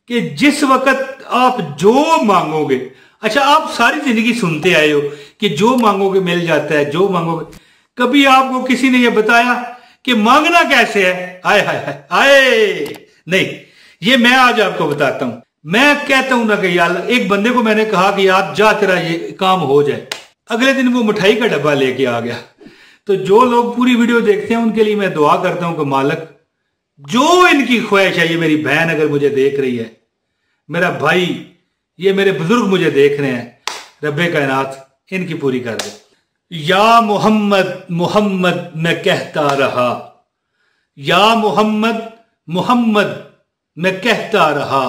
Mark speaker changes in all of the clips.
Speaker 1: कि जिस वक्त आप जो मांगोगे, अच्छा आप सारी जिंदगी सुनते आए हो कि जो मांगोगे मिल जाता है, जो मांगोगे, कभी आपको किसी ने यह बताया कि मांगना कैसे है? आए हाय हाय आए नहीं, ये मैं आज आपको बताता हूं। मैं कहता हूं ना कि यार, एक बंदे को मैंने कहा कि यार जा तेरा ये काम हो जाए, अगले दिन वो मिठाई का डब्बा लेके आ गया। तो जो लोग पूरी वीडियो देखते हैं उनके लिए मैं दुआ करता हूं कि मालिक जो इनकी ख्वाहिश है, ये मेरी बहन अगर मुझे देख रही है, मेरा भाई, ये मेरे बुजुर्ग मुझे देख रहे हैं, रब्बे कायनात इनकी पूरी कर दे। या मोहम्मद मोहम्मद मैं कहता रहा, या मोहम्मद मोहम्मद मैं कहता रहा,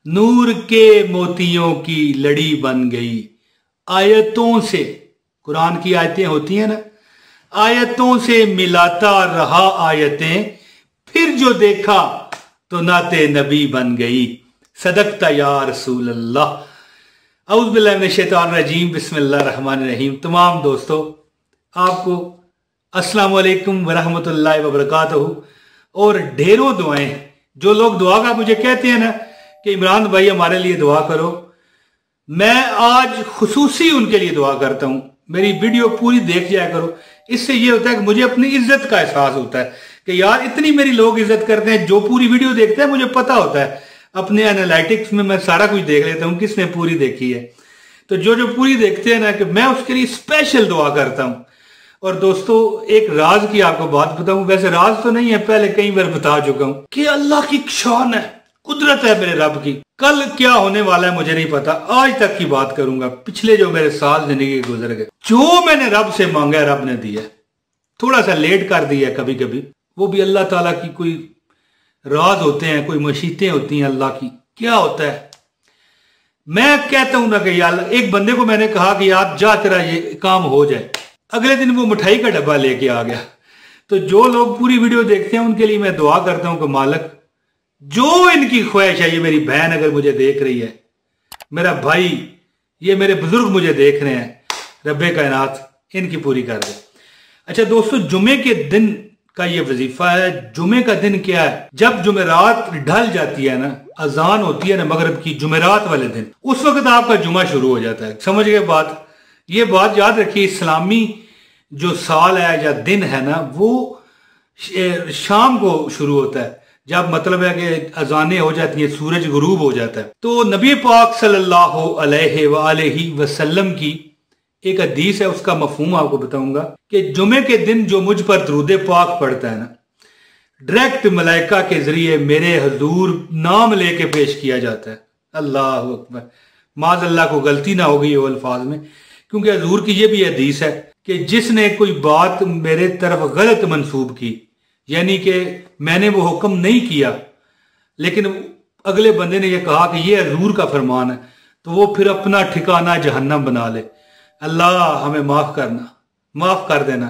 Speaker 1: नूर के मोतियों की लड़ी बन गई। आयतों से, कुरान की आयतें होती हैं ना, आयतों से मिलाता रहा आयतें, फिर जो देखा तो नाते नबी बन गई। सदकता या रसूल अल्लाह। औज़ु बिल्लाहि मिनश शैतानिर रजीम, बिस्मिल्लाहिर रहमानिर रहीम। तमाम दोस्तों आपको अस्सलाम वालेकुम वरहमतुल्लाहि वबरकातुहू और ढेरों दुआएं। जो लोग दुआ का मुझे कहते हैं ना कि इमरान भाई हमारे लिए दुआ करो, मैं आज खुसूसी उनके लिए दुआ करता हूं। मेरी वीडियो पूरी देख जाया करो, इससे ये होता है कि मुझे अपनी इज्जत का एहसास होता है कि यार इतनी मेरी लोग इज्जत करते हैं। जो पूरी वीडियो देखते हैं मुझे पता होता है, अपने एनालिटिक्स में मैं सारा कुछ देख लेता हूं किसने पूरी देखी है। तो जो जो पूरी देखते हैं ना, कि मैं उसके लिए स्पेशल दुआ करता हूं। और दोस्तों एक राज की आपको बात बताऊं, वैसे राज तो नहीं है, पहले कई बार बता चुका हूं कि अल्लाह की शान है, कुदरत है मेरे रब की। कल क्या होने वाला है मुझे नहीं पता, आज तक की बात करूंगा, पिछले जो मेरे साल जिंदगी के गुजर गए, जो मैंने रब से मांगा है रब ने दिया। थोड़ा सा लेट कर दिया कभी कभी, वो भी अल्लाह ताला की कोई राज होते हैं, कोई मशीतें होती हैं अल्लाह की, क्या होता है। मैं कहता हूं ना कि यार, एक बंदे को मैंने कहा कि यार जा तेरा ये काम हो जाए, अगले दिन वो मिठाई का डब्बा लेके आ गया। तो जो लोग पूरी वीडियो देखते हैं उनके लिए मैं दुआ करता हूं कि मालिक जो इनकी ख्वाहिश है, ये मेरी बहन अगर मुझे देख रही है, मेरा भाई, ये मेरे बुजुर्ग मुझे देख रहे हैं, रब्बे कायनात इनकी पूरी कर दे। अच्छा दोस्तों, जुमे के दिन का ये वजीफा है। जुमे का दिन क्या है? जब जुमेरात ढल जाती है ना, अजान होती है ना मगरिब की, जुमेरात वाले दिन, उस वक्त आपका जुमा शुरू हो जाता है। समझ गए बात? ये बात याद रखिए, इस्लामी जो साल है या दिन है ना, वो शाम को शुरू होता है, जब मतलब है कि अजानें हो जाती हैं, सूरज गुरूब हो जाता है। तो नबी पाक सल्लल्लाहु अलैहि वसल्लम की एक हदीस है, उसका मफहूम आपको बताऊंगा कि जुमे के दिन जो मुझ पर दरूद पाक पढ़ता है ना, डायरेक्ट मलाइका के जरिए मेरे हजूर नाम लेके पेश किया जाता है। अल्लाह अकबर, माज अल्लाह को गलती ना होगी ये अल्फाज में, क्योंकि हजूर की ये भी हदीस है कि जिसने कोई बात मेरे तरफ गलत मंसूब की, यानी कि मैंने वो हुक्म नहीं किया लेकिन अगले बंदे ने यह कहा कि ये हजूर का फरमान है, तो वो फिर अपना ठिकाना जहन्नम बना ले। अल्लाह हमें माफ करना, माफ कर देना।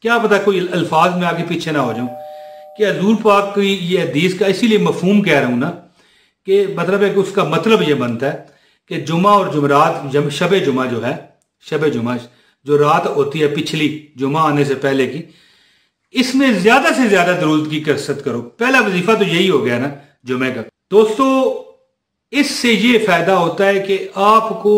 Speaker 1: क्या पता कोई अल्फाज में आगे पीछे ना हो जाऊं कि हजूर पाक की ये हदीस का इसीलिए मफहूम कह रहा हूं ना, कि मतलब है कि उसका मतलब ये बनता है कि जुमा और जुमरात, शब जुमा जो है, शब जुमा जो रात होती है पिछली जुमा आने से पहले की, इसमें ज्यादा से ज्यादा दरूद की कसरत करो। पहला वजीफा तो यही हो गया ना जुमे का। दोस्तों इससे ये फायदा होता है कि आपको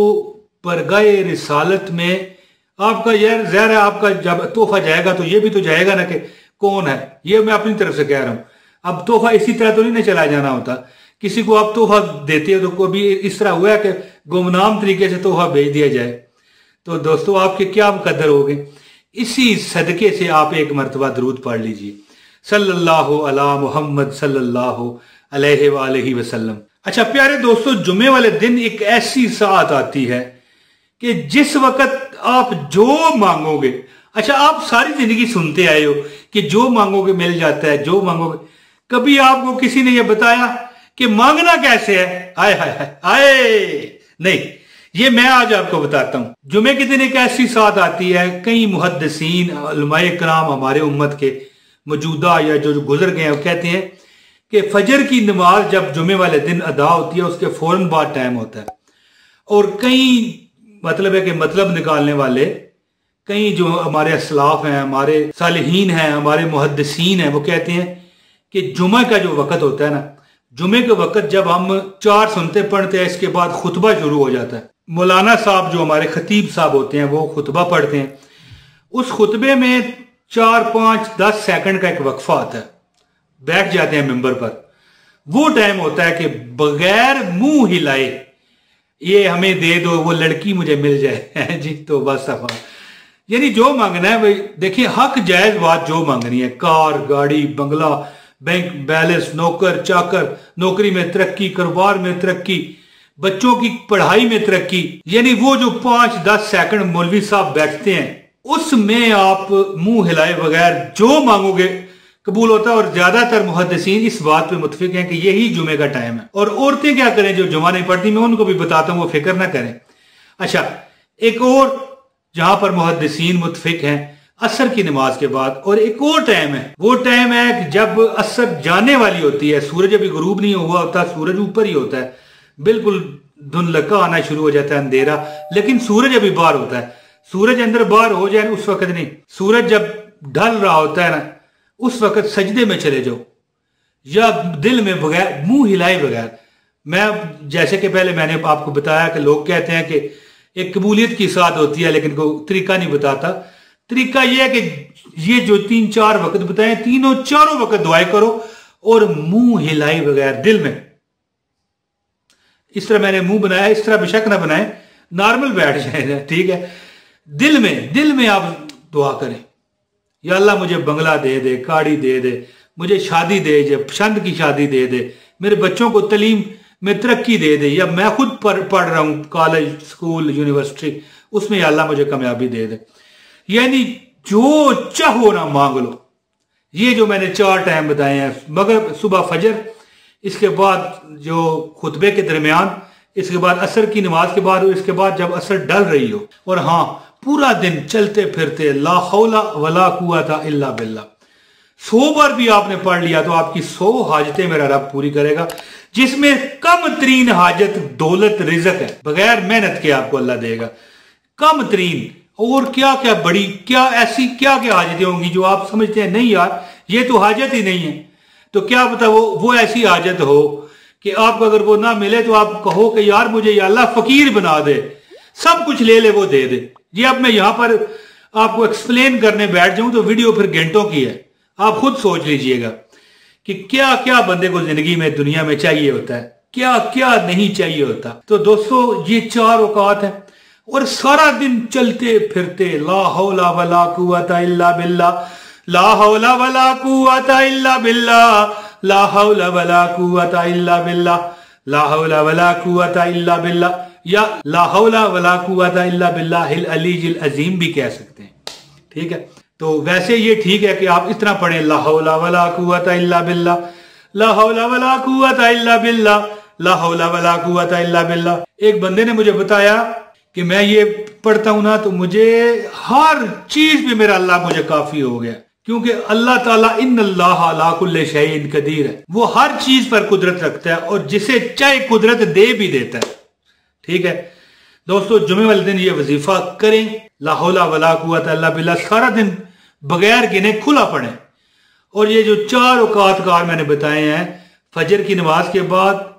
Speaker 1: बरगाए रिसालत में आपका यार ज़ाहिर है, आपका जब तोहफा जाएगा तो ये भी तो जाएगा ना कि कौन है। ये मैं अपनी तरफ से कह रहा हूं। अब तोहफा इसी तरह तो नहीं ना चला जाना होता। किसी को आप तोहफा देते हो तो कभी इस तरह हुआ है कि गुमनाम तरीके से तोहफा भेज दिया जाए, तो दोस्तों आपके क्या कदर हो गए। इसी सदके से आप एक मरतबा दरूद पढ़ लीजिए, सल्लल्लाहु अला मुहम्मद सल्लल्लाहु अलैहि वसल्लम। अच्छा प्यारे दोस्तों, जुमे वाले दिन एक ऐसी सात आती है कि जिस वक्त आप जो मांगोगे, अच्छा आप सारी जिंदगी सुनते आए हो कि जो मांगोगे मिल जाता है, जो मांगोगे, कभी आपको किसी ने यह बताया कि मांगना कैसे है? आए हाय हाय आए नहीं, ये मैं आज आपको बताता हूं। जुमे के दिन एक ऐसी साथ आती है, कई मुहद्दिसीन उलमाए कराम हमारे उम्मत के मौजूदा या जो गुजर गए हैं, वो कहते हैं कि फजर की नमाज जब जुमे वाले दिन अदा होती है उसके फौरन बाद टाइम होता है। और कई मतलब है कि मतलब निकालने वाले, कई जो हमारे असलाफ हैं, हमारे सालिहीन हैं, हमारे मुहद्दिसीन हैं, वो कहते हैं कि जुमा का जो वक़्त होता है ना, जुमे के वक्त जब हम 4 सुनते पढ़ते हैं, इसके बाद खुतबा शुरू हो जाता है। मौलाना साहब जो हमारे खतीब साहब होते हैं वो खुतबा पढ़ते हैं। उस खुतबे में 4, 5, 10 सेकंड का एक वक्फा आता है, बैठ जाते हैं मिंबर पर। वो टाइम होता है कि बगैर मुंह हिलाए ये हमें दे दो, वो लड़की मुझे मिल जाए जी, तो बस सफा। यानी जो मांगना है भाई, देखिए हक जायज बात जो मांगनी है, कार, गाड़ी, बंगला, बैंक बैलेंस, नौकर चाकर, नौकरी में तरक्की, कारोबार में तरक्की, बच्चों की पढ़ाई में तरक्की, यानी वो जो 5-10 सेकंड मौलवी साहब बैठते हैं उसमें आप मुंह हिलाए बगैर जो मांगोगे कबूल होता है। और ज्यादातर मुहद्दिसीन इस बात पे मुत्फिक हैं कि यही जुमे का टाइम है। और औरतें क्या करें जो जुमा नहीं पढ़ती, मैं उनको भी बताता हूं, वो फिक्र ना करें। अच्छा, एक और जहां पर मुहद्दिसीन मुत्फिक हैं, असर की नमाज के बाद। और एक और टाइम है, वो टाइम है कि जब असर जाने वाली होती है, सूरज अभी गुरूब नहीं हुआ होता, सूरज ऊपर ही होता है, बिल्कुल धुंधलका आना शुरू हो जाता है, अंधेरा, लेकिन सूरज अभी बाहर होता है। सूरज अंदर बाहर हो जाए उस वक्त नहीं, सूरज जब ढल रहा होता है ना, उस वक्त सजदे में चले जाओ, या दिल में बगैर मुंह हिलाए बगैर। मैं जैसे कि पहले मैंने आपको बताया कि लोग कहते हैं कि एक कबूलियत की साथ होती है, लेकिन कोई तरीका नहीं बताता। तरीका यह है कि ये जो 3-4 वक्त बताए, तीनों चारों वक्त दुआएं करो और मुंह हिलाए बगैर दिल में। इस तरह मैंने मुंह बनाया, इस तरह बेशक ना बनाए, नॉर्मल बैठ जाए, ठीक है। दिल में आप दुआ करें, या अल्लाह मुझे बंगला दे दे, गाड़ी दे दे, मुझे शादी दे दे, पसंद की शादी दे दे, मेरे बच्चों को तालीम में तरक्की दे दे, या मैं खुद पढ़ रहा हूं कॉलेज, स्कूल, यूनिवर्सिटी, उसमें या अल्लाह मुझे कामयाबी दे दे। यानी जो चाहो ना मांग लो। ये जो मैंने 4 टाइम बताए हैं, मगर सुबह फजर, इसके बाद जो खुतबे के दरमियान, इसके बाद असर की नमाज के बाद, और इसके बाद जब असर डल रही हो। और हाँ, पूरा दिन चलते फिरते ला हौला वला कुव्वता इल्ला बिल्लाह 100 बार भी आपने पढ़ लिया तो आपकी 100 हाजतें मेरा रब पूरी करेगा, जिसमें कम तरीन हाजत दौलत रिज़्क है, बगैर मेहनत के आपको अल्लाह देगा, कम तरीन। और क्या क्या बड़ी, क्या ऐसी क्या क्या हाजतें होंगी जो आप समझते हैं नहीं यार ये तो हाजत ही नहीं है, तो क्या पता वो ऐसी हाजत हो कि आपको अगर वो ना मिले तो आप कहो कि यार मुझे या अल्लाह फकीर बना दे, सब कुछ ले ले वो दे दे। ये अब मैं यहां पर आपको एक्सप्लेन करने बैठ जाऊं तो वीडियो फिर घंटों की है, आप खुद सोच लीजिएगा कि क्या क्या बंदे को जिंदगी में दुनिया में चाहिए होता है, क्या क्या नहीं चाहिए होता। तो दोस्तों ये 4 औकात है, और सारा दिन चलते फिरते ला हौला वला कुव्वता इल्ला बिल्लाह, ला हौला वला कुव्वता इल्ला बिल्लाह, ला हौला वला कुव्वता इल्ला बिल्लाह, ला हौला वला कुव्वता इल्ला बिल्लाह, या ला हौला वला कुव्वता इल्ला बिल्लाहिल अलीजिल अजीम भी कह सकते हैं, ठीक है। तो वैसे ये ठीक है कि आप इतना पढ़ें, ला हौला वला कुव्वता इल्ला बिल्लाह, ला हौला वला कुव्वता इल्ला बिल्लाह, ला हौला वला कुव्वता इल्ला बिल्लाह। एक बंदे ने मुझे बताया कि मैं ये पढ़ता हूं ना तो मुझे हर चीज पे मेरा अल्लाह मुझे काफी हो गया, क्योंकि अल्लाह ताला इन्नल्लाह अला कुल्लि शैइन कदीर है, वो हर चीज पर कुदरत रखता है और जिसे चाहे कुदरत दे भी देता है, ठीक है। दोस्तों जुमे वाले दिन ये वजीफा करें, ला हौला वला कुव्वता इल्ला बिल्लाह, सारा दिन बगैर गिने खुला पढ़ें। और ये जो 4 औकात कार मैंने बताए हैं, फजर की नमाज के बाद,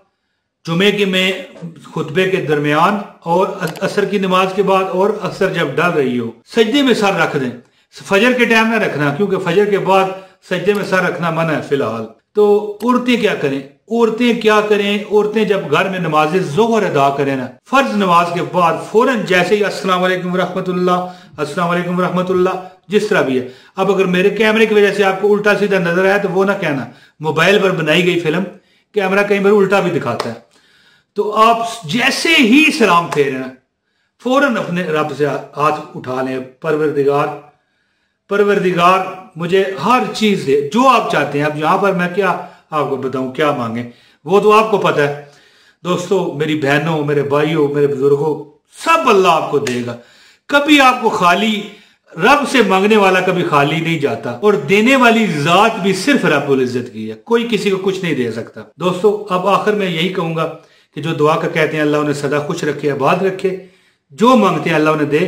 Speaker 1: जुमे के में खुतबे के दरमियान, और असर की नमाज के बाद, और असर जब डल रही हो, सजदे में सर रख दें। फजर के टाइम ना रखना, क्योंकि फजर के बाद सजदे में सर रखना मना है फिलहाल। तो औरतें क्या करें, औरतें जब घर में नमाज ज़ोहर अदा करें ना, फर्ज नमाज के बाद फौरन जैसे ही अस्सलाम वालेकुम रहमतुल्लाह, अस्सलाम वालेकुम रहमतुल्लाह, जिस तरह भी है। अब अगर मेरे कैमरे की वजह से आपको उल्टा सीधा नजर आया तो वो ना कहना, मोबाइल पर बनाई गई फिल्म, कैमरा कई बार उल्टा भी दिखाता है। तो आप जैसे ही सलाम फेरे ना, फौरन अपने रब से हाथ उठा लें, परवरदिगार मुझे हर चीज दे जो आप चाहते हैं। अब यहां पर मैं क्या आपको बताऊं क्या मांगे, वो तो आपको पता है। दोस्तों, मेरी बहनों, मेरे भाइयों, मेरे बुजुर्गों, सब अल्लाह आपको देगा। कभी आपको खाली, रब से मांगने वाला कभी खाली नहीं जाता, और देने वाली जात भी सिर्फ रब्बुल इज्जत की है, कोई किसी को कुछ नहीं दे सकता। दोस्तों, अब आखिर में यही कहूंगा कि जो दुआ का कहते हैं अल्लाह उन्हें सदा खुश रखे, आबाद रखे, जो मांगते हैं अल्लाह उन्हें दे।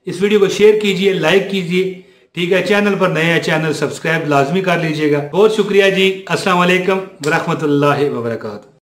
Speaker 1: इस वीडियो को शेयर कीजिए, लाइक कीजिए, ठीक है, चैनल पर नए हैं, चैनल सब्सक्राइब लाजमी कर लीजिएगा। बहुत शुक्रिया जी। अस्सलाम वालेकुम व रहमतुल्लाहि व बरकातहू।